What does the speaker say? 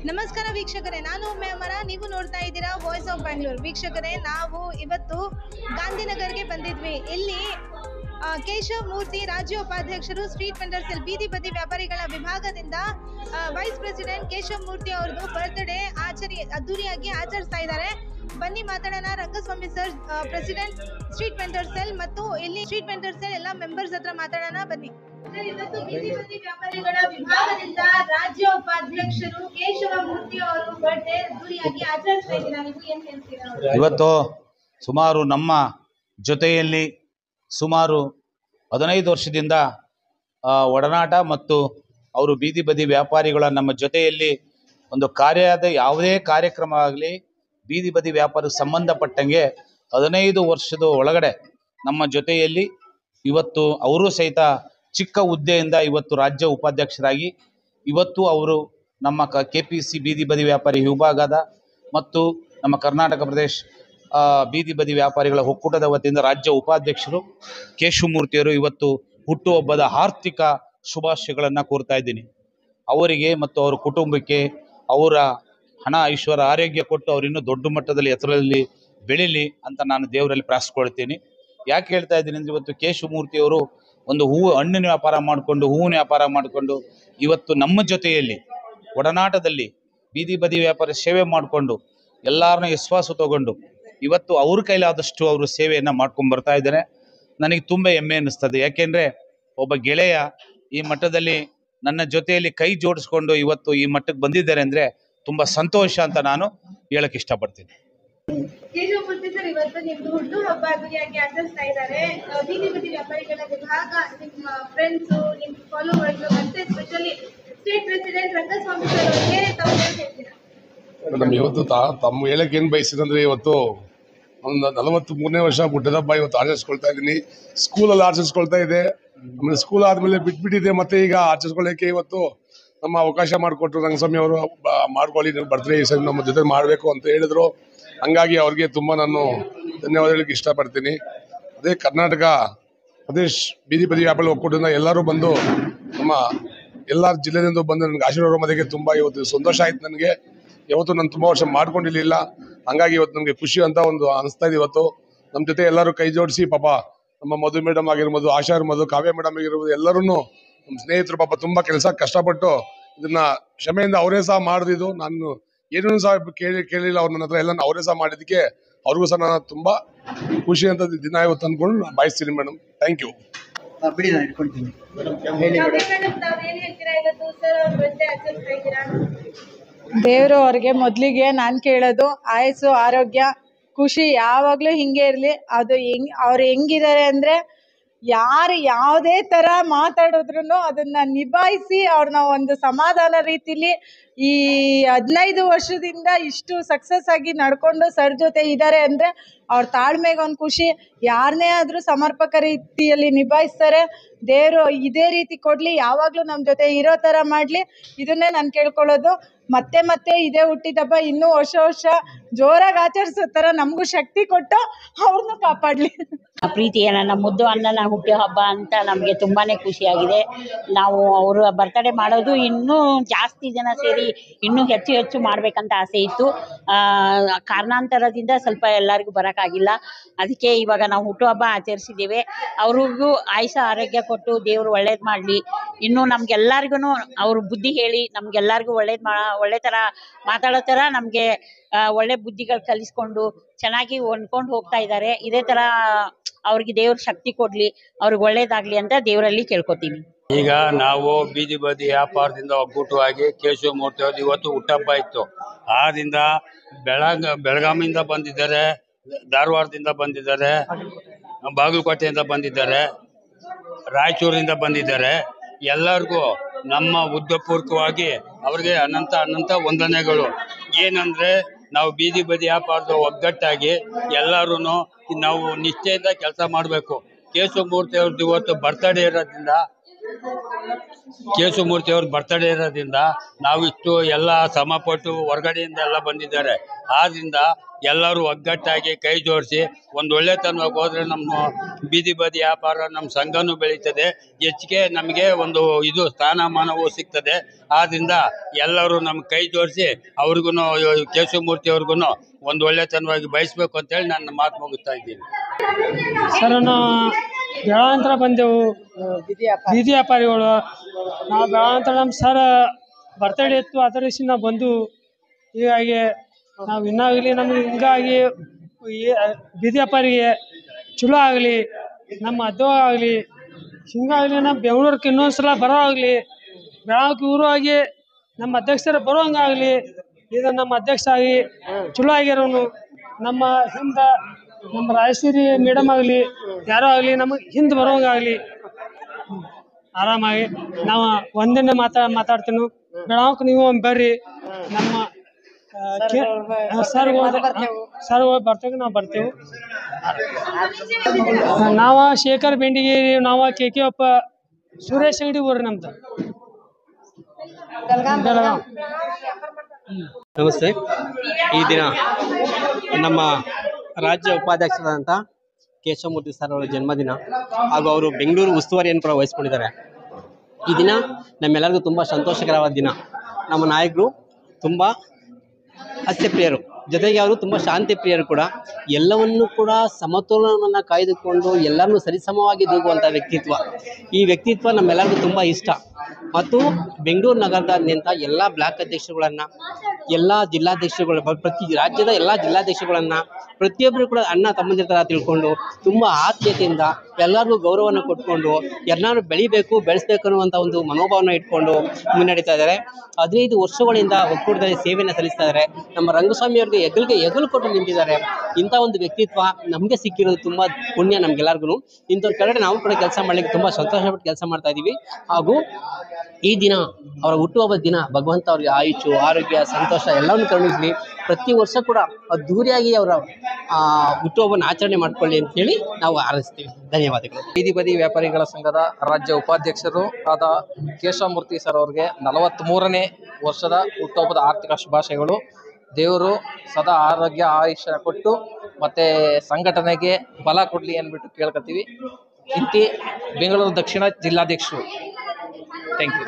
ನಮಸ್ಕಾರ ವೀಕ್ಷಕರೇ, ನಾನು ಮೇಮರ, ನೀವು ನೋಡ್ತಾ ಇದ್ದೀರಾ ವಾಯ್ಸ್ ಆಫ್ ಬ್ಯಾಂಗ್ಳೂರ್. ವೀಕ್ಷಕರೇ, ನಾವು ಇವತ್ತು ಗಾಂಧಿನಗರ್ಗೆ ಬಂದಿದ್ವಿ. ಇಲ್ಲಿ ಕೇಶವ್ ಮೂರ್ತಿ ರಾಜ್ಯ ಉಪಾಧ್ಯಕ್ಷರು ಸ್ಟ್ರೀಟ್ ವೆಂಡರ್ ಸೆಲ್ ಬೀದಿ ಬದಿ ವ್ಯಾಪಾರಿಗಳ ವಿಭಾಗದಿಂದ ವೈಸ್ ಪ್ರೆಸಿಡೆಂಟ್ ಕೇಶವ್ ಮೂರ್ತಿ ಅವ್ರದ್ದು ಬರ್ತ್ಡೇ ಅದ್ದೂರಿಯಾಗಿ ಆಚರಿಸ್ತಾ ಇದ್ದಾರೆ. ಬನ್ನಿ ಮಾತಾಡೋಣ. Rangaswamy sir, president street vendor cell, ಮತ್ತು ಇಲ್ಲಿ ಸ್ಟ್ರೀಟ್ ವೆಂಡರ್ ಸೆಲ್ ಎಲ್ಲ ಮೆಂಬರ್ಸ್ ಹತ್ರ ಮಾತಾಡೋಣ. ಬನ್ನಿ. ಇವತ್ತು ಬೀದಿ ಬದಿ ವ್ಯಾಪಾರಿಗಳ ವಿಭಾಗದಿಂದ ರಾಜ್ಯ ಉಪಾಧ್ಯಕ್ಷರು ಕೇಶವ ಮೂರ್ತಿ ಅವರು ಬರ್ತ್ಡೇ ಅದ್ದೂರಿಯಾಗಿ ಆಚರಿಸ್ತಾ ಇದ್ದೀರಾ. ನೀವು ಏನ್ ಹೇಳ್ತೀರಾ? ಇವತ್ತು ಸುಮಾರು ನಮ್ಮ ಜೊತೆಯಲ್ಲಿ ಸುಮಾರು 15 ವರ್ಷದಿಂದ ಒಡನಾಟ ಮತ್ತು ಅವರು ಬೀದಿ ಬದಿ ವ್ಯಾಪಾರಿಗಳ ನಮ್ಮ ಜೊತೆಯಲ್ಲಿ ಒಂದು ಯಾವುದೇ ಕಾರ್ಯಕ್ರಮ ಆಗಲಿ ಬೀದಿ ಬದಿ ವ್ಯಾಪಾರಕ್ಕೆ ಸಂಬಂಧಪಟ್ಟಂಗೆ 15 ವರ್ಷದ ಒಳಗಡೆ ನಮ್ಮ ಜೊತೆಯಲ್ಲಿ ಇವತ್ತು ಅವರು ಸಹಿತ ಚಿಕ್ಕ ಹುದ್ದೆಯಿಂದ ಇವತ್ತು ರಾಜ್ಯ ಉಪಾಧ್ಯಕ್ಷರಾಗಿ ಇವತ್ತು ಅವರು ನಮ್ಮ KPC ಬೀದಿ ಬದಿ ವ್ಯಾಪಾರಿ ವಿಭಾಗದ ಮತ್ತು ನಮ್ಮ ಕರ್ನಾಟಕ ಪ್ರದೇಶ ಬೀದಿ ಬದಿ ವ್ಯಾಪಾರಿಗಳ ಒಕ್ಕೂಟದ ವತಿಯಿಂದ ರಾಜ್ಯ ಉಪಾಧ್ಯಕ್ಷರು ಕೇಶವಮೂರ್ತಿಯವರು ಇವತ್ತು ಹುಟ್ಟುಹಬ್ಬದ ಆರ್ಥಿಕ ಶುಭಾಶಯಗಳನ್ನು ಕೋರ್ತಾ ಇದ್ದೀನಿ. ಅವರಿಗೆ ಮತ್ತು ಅವರ ಕುಟುಂಬಕ್ಕೆ ಅವರ ಹಣ ಐಶ್ವರ್ಯ ಆರೋಗ್ಯ ಕೊಟ್ಟು ಅವರು ಇನ್ನೂ ದೊಡ್ಡ ಮಟ್ಟದಲ್ಲಿ ಎತ್ತರದಲ್ಲಿ ಬೆಳೀಲಿ ಅಂತ ನಾನು ದೇವರಲ್ಲಿ ಪ್ರಾರ್ಥಿಸ್ಕೊಳ್ತೀನಿ. ಯಾಕೆ ಹೇಳ್ತಾ ಇದ್ದೀನಿ ಅಂದರೆ, ಇವತ್ತು ಕೇಶವಮೂರ್ತಿಯವರು ಒಂದು ಹಣ್ಣಿನ ವ್ಯಾಪಾರ ಮಾಡಿಕೊಂಡು ಹೂವಿನ ವ್ಯಾಪಾರ ಮಾಡಿಕೊಂಡು ಇವತ್ತು ನಮ್ಮ ಜೊತೆಯಲ್ಲಿ ಒಡನಾಟದಲ್ಲಿ ಬೀದಿ ಬದಿ ವ್ಯಾಪಾರ ಸೇವೆ ಮಾಡಿಕೊಂಡು ಎಲ್ಲರನ್ನ ವಿಶ್ವಾಸ ತಗೊಂಡು ಇವತ್ತು ಅವ್ರ ಕೈಲಾದಷ್ಟು ಅವರು ಸೇವೆಯನ್ನು ಮಾಡ್ಕೊಂಡು ಬರ್ತಾ ಇದ್ದಾರೆ. ನನಗೆ ತುಂಬ ಹೆಮ್ಮೆ ಅನ್ನಿಸ್ತದೆ. ಯಾಕೆಂದರೆ ಒಬ್ಬ ಗೆಳೆಯ ಈ ಮಟ್ಟದಲ್ಲಿ ನನ್ನ ಜೊತೆಯಲ್ಲಿ ಕೈ ಜೋಡಿಸ್ಕೊಂಡು ಇವತ್ತು ಈ ಮಟ್ಟಕ್ಕೆ ಬಂದಿದ್ದಾರೆ ಅಂದರೆ ತುಂಬ ಸಂತೋಷ ಅಂತ ನಾನು ಹೇಳಕ್ಕೆ ಇಷ್ಟಪಡ್ತೀನಿ. ಕೇಶವಮೂರ್ತಿ ಸರ್, ಇವತ್ತು ನಿಮ್ದು ಹುಟ್ಟು ಹಬ್ಬ ಅದ್ದೂರಿಯಾಗಿ ಆಚರಿಸ್ತಾ ಇದ್ದಾರೆ. ಬೀದಿ ಬದಿ ವ್ಯಾಪಾರಿಗಳ ವಿಭಾಗ, ನಿಮ್ಮ ಫ್ರೆಂಡ್ಸು, ನಿಮ್ಮ ಫಾಲೋವರ್ಸ್, ಮತ್ತೆ specially state president Rangaswamy sir ಅವರಿಗೆ ತಾವು ಹೇಳ್ತೀರಾ? ಮೇಡಮ್, ಇವತ್ತು ತಮ್ಮ ಹೇಳಕ್ಕೆ ಏನು ಬಯಸಿದಂದ್ರೆ, ಇವತ್ತು ಒಂದು 43ನೇ ವರ್ಷ ಹುಟ್ಟಿದ ಹಬ್ಬ ಇವತ್ತು ಆಚರಿಸ್ಕೊಳ್ತಾ ಇದ್ದೀನಿ. ಸ್ಕೂಲಲ್ಲಿ ಆಚರಿಸ್ಕೊಳ್ತಾ ಇದೆ, ಆಮೇಲೆ ಸ್ಕೂಲ್ ಆದಮೇಲೆ ಬಿಟ್ಬಿಟ್ಟಿದೆ, ಮತ್ತೆ ಈಗ ಆಚರಿಸ್ಕೊಳ್ಳೋಕ್ಕೆ ಇವತ್ತು ನಮ್ಮ ಅವಕಾಶ ಮಾಡಿಕೊಟ್ರು. ರಂಗಸ್ವಾಮಿ ಅವರು ಮಾಡ್ಕೊಳ್ಳಿ, ಬರ್ತ್ಡೇ ಈ ಸರಿ ನಮ್ಮ ಜೊತೆ ಮಾಡಬೇಕು ಅಂತ ಹೇಳಿದ್ರು. ಹಂಗಾಗಿ ಅವ್ರಿಗೆ ತುಂಬ ನಾನು ಧನ್ಯವಾದ ಹೇಳಕ್ಕೆ ಇಷ್ಟಪಡ್ತೀನಿ. ಅದೇ ಕರ್ನಾಟಕ ಪ್ರದೇಶ್ ಬೀದಿ ಬದಿ ವ್ಯಾಪಾರಿ ಒಕ್ಕೂಟದಿಂದ ಎಲ್ಲರೂ ಬಂದು ನಮ್ಮ ಎಲ್ಲ ಜಿಲ್ಲೆಯಿಂದ ಬಂದು ನನಗೆ ಆಶೀರ್ವಾದ ಮಾಡೋದಕ್ಕೆ ತುಂಬ ಇವತ್ತು ಸಂತೋಷ ಆಯ್ತು. ನನಗೆ ಯಾವತ್ತು ನಾನು ತುಂಬ ವರ್ಷ ಮಾಡ್ಕೊಂಡಿರಲಿಲ್ಲ, ಹಂಗಾಗಿ ಇವತ್ತು ನಮಗೆ ಖುಷಿ ಅಂತ ಒಂದು ಅನಿಸ್ತಾ ಇದೆ. ಇವತ್ತು ನಮ್ಮ ಜೊತೆ ಎಲ್ಲರೂ ಕೈ ಜೋಡಿಸಿ, ಪಾಪ ನಮ್ಮ ಮಧು ಮೇಡಮ್ ಆಗಿರ್ಬೋದು, ಆಶಾ ಇರ್ಬೋದು, ಕಾವ್ಯ ಮೇಡಮ್ ಆಗಿರ್ಬೋದು, ಎಲ್ಲರೂ ನಮ್ಮ ಸ್ನೇಹಿತರು ಪಾಪ ತುಂಬ ಕೆಲಸ ಕಷ್ಟಪಟ್ಟು ಇದನ್ನ ಕ್ಷಮೆಯಿಂದ ಅವರೇ ಸಹ ಮಾಡಿದ್ದು. ನಾನು ಏನೂ ಸಹ ಕೇಳಿಲ್ಲ ಅವ್ರು ನನ್ನ ಹತ್ರ, ಎಲ್ಲ ಅವರೇ ಸಹ ಮಾಡಿದ್ದಕ್ಕೆ ಅವ್ರಿಗೂ ಸಹ ನಾನು ತುಂಬ ಖುಷಿ ಅಂತ ದಿನ ಇವತ್ತು ಅಂದ್ಕೊಂಡು ನಾನು ಬಯಸ್ತೀನಿ ಮೇಡಮ್. Thank you. ದೇವರು ಅವ್ರಿಗೆ ಮೊದಲಿಗೆ ನಾನು ಕೇಳೋದು ಆಯಸ್ಸು, ಆರೋಗ್ಯ, ಖುಷಿ ಯಾವಾಗಲೂ ಹಿಂಗೆ ಇರಲಿ. ಅದು ಅವ್ರು ಹೆಂಗಿದ್ದಾರೆ ಅಂದರೆ, ಯಾರು ಯಾವುದೇ ಥರ ಮಾತಾಡಿದ್ರು ಅದನ್ನು ನಿಭಾಯಿಸಿ ಅವ್ರನ್ನ ಒಂದು ಸಮಾಧಾನ ರೀತಿಲಿ ಈ 15 ವರ್ಷದಿಂದ ಇಷ್ಟು ಸಕ್ಸಸ್ ಆಗಿ ನಡ್ಕೊಂಡು ಸರ್ ಜೊತೆ ಇದ್ದಾರೆ ಅಂದರೆ ಅವ್ರ ತಾಳ್ಮೆಗೆ ಒಂದು ಖುಷಿ. ಯಾರನ್ನೇ ಆದರೂ ಸಮರ್ಪಕ ರೀತಿಯಲ್ಲಿ ನಿಭಾಯಿಸ್ತಾರೆ. ದೇವರು ಇದೇ ರೀತಿ ಕೊಡಲಿ, ಯಾವಾಗಲೂ ನಮ್ಮ ಜೊತೆ ಇರೋ ಥರ ಮಾಡಲಿ, ಇದನ್ನೇ ನಾನು ಕೇಳ್ಕೊಳ್ಳೋದು. ಮತ್ತೆ ಮತ್ತೆ ಇದೇ ಹುಟ್ಟಿದಬ್ಬ ಇನ್ನೂ ವರ್ಷ ಜೋರಾಗಿ ಆಚರಿಸೋ ಥರ ನಮಗೂ ಶಕ್ತಿ ಕೊಟ್ಟು ಅವ್ರನ್ನೂ ಕಾಪಾಡಲಿ. ಪ್ರೀತಿಯ ನನ್ನ ಮುದ್ದು ಅಣ್ಣನ ಹುಟ್ಟು ಹಬ್ಬ ಅಂತ ನಮಗೆ ತುಂಬಾ ಖುಷಿಯಾಗಿದೆ. ನಾವು ಅವರು ಬರ್ತಡೇ ಮಾಡೋದು ಇನ್ನೂ ಜಾಸ್ತಿ ಜನ ಸೇರಿ ಇನ್ನೂ ಹೆಚ್ಚು ಮಾಡಬೇಕಂತ ಆಸೆ ಇತ್ತು. ಕಾರಣಾಂತರದಿಂದ ಸ್ವಲ್ಪ ಎಲ್ಲರಿಗೂ ಬರೋಕ್ಕಾಗಿಲ್ಲ. ಅದಕ್ಕೆ ಇವಾಗ ನಾವು ಹುಟ್ಟುಹಬ್ಬ ಆಚರಿಸಿದ್ದೇವೆ. ಅವ್ರಿಗೂ ಆಯುಷ್ಯ ಆರೋಗ್ಯ ಕೊಟ್ಟು ದೇವರು ಒಳ್ಳೇದು ಮಾಡಲಿ. ಇನ್ನೂ ನಮಗೆಲ್ಲರಿಗೂ ಅವರು ಬುದ್ಧಿ ಹೇಳಿ ನಮಗೆಲ್ಲರಿಗೂ ಒಳ್ಳೆ ಥರ ಮಾತಾಡೋ ಥರ ನಮಗೆ ಒಳ್ಳೆ ಬುದ್ಧಿಗಳು ಕಲಿಸ್ಕೊಂಡು ಚೆನ್ನಾಗಿ ಹೊಂದ್ಕೊಂಡು ಹೋಗ್ತಾ ಇದ್ದಾರೆ. ಇದೇ ಥರ ಅವ್ರಿಗೆ ದೇವ್ರ ಶಕ್ತಿ ಕೊಡಲಿ, ಅವ್ರಿಗೆ ಒಳ್ಳೇದಾಗಲಿ ಅಂತ ದೇವರಲ್ಲಿ ಕೇಳ್ಕೊತೀವಿ. ಈಗ ನಾವು ಬೀದಿ ಬದಿ ವ್ಯಾಪಾರದಿಂದ ಒಗ್ಗೂಟವಾಗಿ ಕೇಶವಮೂರ್ತಿ ಅವ್ರದ್ದು ಇವತ್ತು ಹುಟ್ಟಹಬ್ಬ ಇತ್ತು. ಆದಿಂದ ಬೆಳಗಾವಿಯಿಂದ ಬಂದಿದ್ದಾರೆ, ಧಾರವಾಡದಿಂದ ಬಂದಿದ್ದಾರೆ, ಬಾಗಲಕೋಟೆಯಿಂದ ಬಂದಿದ್ದಾರೆ, ರಾಯಚೂರಿಂದ ಬಂದಿದ್ದಾರೆ. ಎಲ್ಲರಿಗೂ ನಮ್ಮ ಉದ್ದಪೂರ್ವಕವಾಗಿ ಅವ್ರಿಗೆ ಅನಂತ ವಂದನೆಗಳು. ಏನಂದರೆ, ನಾವು ಬೀದಿ ಬದಿ ವ್ಯಾಪಾರದ ಒಗ್ಗಟ್ಟಾಗಿ ಎಲ್ಲರೂ ನಾವು ನಿಷ್ಠೆಯಿಂದ ಕೆಲಸ ಮಾಡಬೇಕು. ಕೇಶವಮೂರ್ತಿ ಅವ್ರದ್ದು ಇವತ್ತು ಬರ್ತಡೇ ಇರೋದ್ರಿಂದ ಕೇಶವಮೂರ್ತಿ ಅವ್ರ ಬರ್ತಡೇ ಇರೋದ್ರಿಂದ ನಾವು ಇಷ್ಟು ಎಲ್ಲ ಶ್ರಮಪಟ್ಟು ಹೊರಗಡೆಯಿಂದ ಎಲ್ಲ ಬಂದಿದ್ದಾರೆ. ಆದ್ರಿಂದ ಎಲ್ಲರೂ ಒಗ್ಗಟ್ಟಾಗಿ ಕೈ ಜೋಡಿಸಿ ಒಂದು ಒಳ್ಳೆತನವಾಗಿ ಹೋದ್ರೆ ನಮ್ಮ ಬೀದಿ ಬದಿ ವ್ಯಾಪಾರ ನಮ್ಮ ಸಂಘನೂ ಬೆಳೀತದೆ, ಹೆಚ್ಚಿಗೆ ನಮಗೆ ಒಂದು ಇದು ಸ್ಥಾನಮಾನವೂ ಸಿಗ್ತದೆ. ಆದ್ರಿಂದ ಎಲ್ಲರೂ ನಮ್ಮ ಕೈ ಜೋಡಿಸಿ ಅವ್ರಿಗೂ ಕೇಶವಮೂರ್ತಿ ಅವ್ರಿಗೂ ಒಂದು ಒಳ್ಳೆತನವಾಗಿ ಬಯಸ್ಬೇಕು ಅಂತೇಳಿ ನನ್ನ ಮಾತು ಮುಗಿಸ್ತಾ ಇದ್ದೀನಿ. ಸರ್, ನಾವು ಬೆಳಗಾಂತರ ಬಂದೆವು, ಬೀದಿ ವ್ಯಾಪಾರಿಗಳು. ನಾವು ಬೆಳಗಾಂತರ ನಮ್ಮ ಸರ್ ಬರ್ತಡೇ ಇತ್ತು, ಅದರ ವಿಷಯ ನಾವು ಬಂದು. ಹೀಗಾಗಿ ನಾವು ಇನ್ನಾಗಲಿ ನಮ್ಗೆ ಹಿಂಗಾಗಿ ಬೀದಿ ವ್ಯಾಪಾರಿಗೆ ಚಲೋ ಆಗಲಿ, ನಮ್ಮ ಅದ್ದ ಆಗಲಿ, ಹಿಂಗಾಗಲಿ ನಮ್ಮ ಬೆಂಗಳೂರಿಗೆ ಇನ್ನೊಂದ್ಸಲ ಬರೋ ಆಗಲಿ, ಬೆಳಗಾವಿಗೆ ಊರು ಆಗಿ ನಮ್ಮ ಅಧ್ಯಕ್ಷರು ಬರೋ ಹಂಗಾಗಲಿ. ಇದು ನಮ್ಮ ಅಧ್ಯಕ್ಷ ಆಗಿ ಚಲೋ ಆಗಿರೋನು, ನಮ್ಮ ಹಿಂದೆ ನಮ್ಮ ರಾಜಶ್ರೀ ಮೇಡಮ್ ಆಗಲಿ ಯಾರೋ ಆಗಲಿ ನಮಗೆ ಹಿಂದೆ ಬರೋಂಗಾಗಲಿ. ಆರಾಮಾಗಿ ನಾವು ಒಂದಿನ ಮಾತಾಡ್ತೀನಿ. ಬೆಳಗಾವಿಗೆ ನೀವು ಬರ್ರಿ, ನಮ್ಮ ಸರ್ ಬರ್ತೇವೆ, ನಾವು ಬರ್ತೇವೆ. ನಾವು ಶೇಖರ್ ಬೆಂಡಿಗೇರಿ, ನಾವು ಕೆ ಅಪ್ಪ ಸುರೇಶ್ ಅಂಗಡಿ ಊರು ನಮ್ದು ಬೆಳಗಾವಿ. ನಮಸ್ತೆ. ಈ ದಿನ ನಮ್ಮ ರಾಜ್ಯ ಉಪಾಧ್ಯಕ್ಷರಾದಂಥ ಕೇಶವಮೂರ್ತಿ ಸರ್ ಅವರ ಜನ್ಮದಿನ ಹಾಗೂ ಅವರು ಬೆಂಗಳೂರು ಉಸ್ತುವಾರಿಯನ್ನು ಕೂಡ ವಹಿಸ್ಕೊಂಡಿದ್ದಾರೆ. ಈ ದಿನ ನಮ್ಮೆಲ್ಲರಿಗೂ ತುಂಬ ಸಂತೋಷಕರವಾದ ದಿನ. ನಮ್ಮ ನಾಯಕರು ತುಂಬ ಹಾಸ್ಯಪ್ರಿಯರು, ಜೊತೆಗೆ ಅವರು ತುಂಬ ಶಾಂತಿ ಪ್ರಿಯರು ಕೂಡ. ಎಲ್ಲವನ್ನೂ ಕೂಡ ಸಮತೋಲನವನ್ನು ಕಾಯ್ದುಕೊಂಡು ಎಲ್ಲರನ್ನೂ ಸರಿಸಮವಾಗಿ ದೂಗುವಂಥ ವ್ಯಕ್ತಿತ್ವ. ಈ ವ್ಯಕ್ತಿತ್ವ ನಮ್ಮೆಲ್ಲರಿಗೂ ತುಂಬ ಇಷ್ಟ. ಮತ್ತು ಬೆಂಗಳೂರು ನಗರದಾದ್ಯಂತ ಎಲ್ಲ ಬ್ಲಾಕ್ ಅಧ್ಯಕ್ಷರುಗಳನ್ನು, ಎಲ್ಲ ಜಿಲ್ಲಾಧ್ಯಕ್ಷರುಗಳು, ಪ್ರತಿ ರಾಜ್ಯದ ಎಲ್ಲ ಜಿಲ್ಲಾಧ್ಯಕ್ಷರುಗಳನ್ನು ಪ್ರತಿಯೊಬ್ಬರು ಕೂಡ ಅಣ್ಣ ತಮ್ಮಂದಿರ ಥರ ತಿಳ್ಕೊಂಡು ತುಂಬ ಆತ್ಮೀಯತೆಯಿಂದ ಎಲ್ಲರಿಗೂ ಗೌರವವನ್ನು ಕೊಟ್ಕೊಂಡು ಎಲ್ಲರೂ ಬೆಳೆಸಬೇಕು ಅನ್ನುವಂಥ ಒಂದು ಮನೋಭಾವನ ಇಟ್ಕೊಂಡು ಮುನ್ನಡೀತಾ ಇದ್ದಾರೆ. 15 ವರ್ಷಗಳಿಂದ ಒಕ್ಕೂಟದಲ್ಲಿ ಸೇವೆಯನ್ನು ಸಲ್ಲಿಸ್ತಾ ಇದ್ದಾರೆ. ನಮ್ಮ ರಂಗಸ್ವಾಮಿಯವ್ರಿಗೆ ಹೆಗಲು ಕೊಟ್ಟು ನಿಂತಿದ್ದಾರೆ. ಇಂಥ ಒಂದು ವ್ಯಕ್ತಿತ್ವ ನಮಗೆ ಸಿಕ್ಕಿರೋದು ತುಂಬ ಪುಣ್ಯ ನಮಗೆಲ್ಲರಿಗೂ. ಇಂಥವ್ರ ಕೆಳಗಡೆ ನಾವು ಕೂಡ ಕೆಲಸ ಮಾಡಲಿಕ್ಕೆ ತುಂಬ ಸಂತೋಷಪಟ್ಟು ಕೆಲಸ ಮಾಡ್ತಾ ಇದ್ದೀವಿ. ಹಾಗೂ ಈ ದಿನ ಅವರ ಹುಟ್ಟುಹಬ್ಬದ ದಿನ ಭಗವಂತ ಅವರಿಗೆ ಆಯುಷು, ಆರೋಗ್ಯ, ಸಂತೋಷ ಎಲ್ಲವನ್ನು ಕರುಣಿಸಲಿ. ಪ್ರತಿ ವರ್ಷ ಕೂಡ ಅದ್ದೂರಿಯಾಗಿ ಅವರ ಹುಟ್ಟುಹಬ್ಬವನ್ನು ಆಚರಣೆ ಮಾಡಿಕೊಳ್ಳಿ ಅಂತೇಳಿ ನಾವು ಹಾರೈಸ್ತೀವಿ. ಧನ್ಯವಾದಗಳು. ಬೀದಿ ಬದಿ ವ್ಯಾಪಾರಿಗಳ ಸಂಘದ ರಾಜ್ಯ ಉಪಾಧ್ಯಕ್ಷರು ಆದ ಕೇಶವಮೂರ್ತಿ ಸರ್ ಅವರಿಗೆ 43ನೇ ವರ್ಷದ ಹುಟ್ಟುಹಬ್ಬದ ಆರ್ಥಿಕ ಶುಭಾಶಯಗಳು. ದೇವರು ಸದಾ ಆರೋಗ್ಯ ಆಯುಷ್ಯ ಕೊಟ್ಟು ಮತ್ತು ಸಂಘಟನೆಗೆ ಬಲ ಕೊಡಲಿ ಅಂದ್ಬಿಟ್ಟು ಕೇಳ್ಕೊತೀವಿ. ಇಂತಿ ಬೆಂಗಳೂರು ದಕ್ಷಿಣ ಜಿಲ್ಲಾಧ್ಯಕ್ಷರು. Thank you.